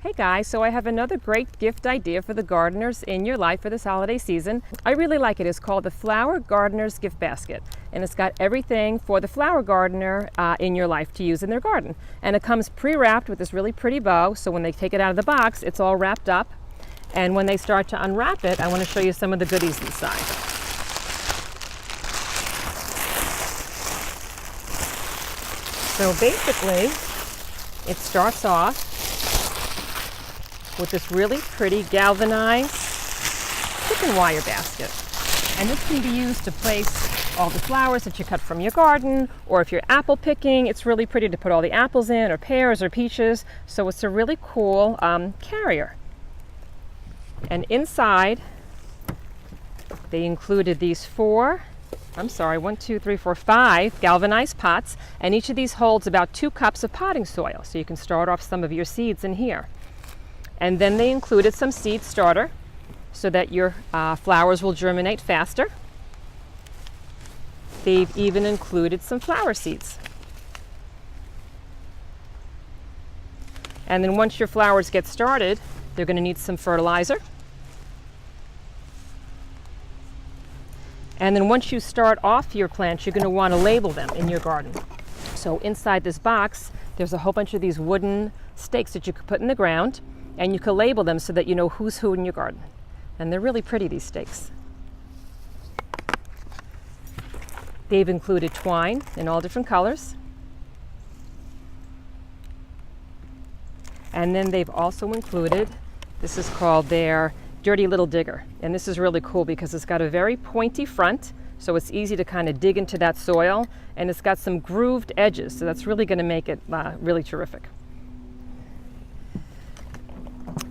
Hey guys, so I have another great gift idea for the gardeners in your life for this holiday season. I really like it. It's called the Flower Gardener's Gift Basket, and it's got everything for the flower gardener in your life to use in their garden. And it comes pre-wrapped with this really pretty bow, so when they take it out of the box, it's all wrapped up. And when they start to unwrap it, I want to show you some of the goodies inside. So basically, it starts off with this really pretty galvanized chicken wire basket. And this can be used to place all the flowers that you cut from your garden, or if you're apple picking, it's really pretty to put all the apples in, or pears or peaches. So it's a really cool carrier. And inside, they included these five galvanized pots, and each of these holds about 2 cups of potting soil. So you can start off some of your seeds in here. And then they included some seed starter so that your flowers will germinate faster. They've even included some flower seeds. And then once your flowers get started, they're going to need some fertilizer. And then once you start off your plants, you're going to want to label them in your garden. So inside this box, there's a whole bunch of these wooden stakes that you could put in the ground. And you can label them so that you know who's who in your garden. And they're really pretty, these stakes. They've included twine in all different colors. And then they've also included, this is called their Dirty Little Digger. And this is really cool because it's got a very pointy front, so it's easy to kind of dig into that soil. And it's got some grooved edges, so that's really going to make it really terrific.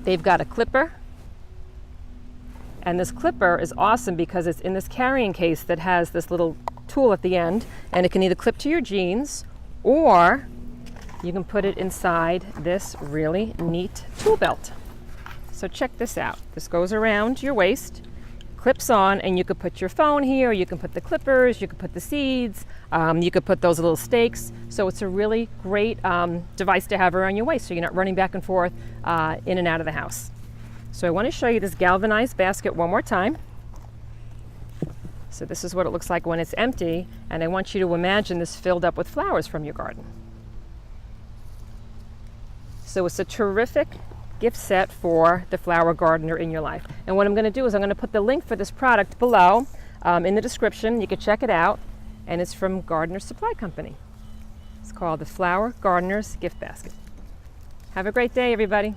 They've got a clipper, and this clipper is awesome because it's in this carrying case that has this little tool at the end, and it can either clip to your jeans or you can put it inside this really neat tool belt. So check this out. This goes around your waist, clips on, and you could put your phone here, you can put the clippers, you could put the seeds, you could put those little stakes. So it's a really great device to have around your waist so you're not running back and forth in and out of the house. So I want to show you this galvanized basket one more time. So this is what it looks like when it's empty, and I want you to imagine this filled up with flowers from your garden. So it's a terrific gift set for the flower gardener in your life. And what I'm going to do is I'm going to put the link for this product below in the description. You can check it out, and it's from Gardener Supply Company. It's called the Flower Gardener's Gift Basket. Have a great day, everybody.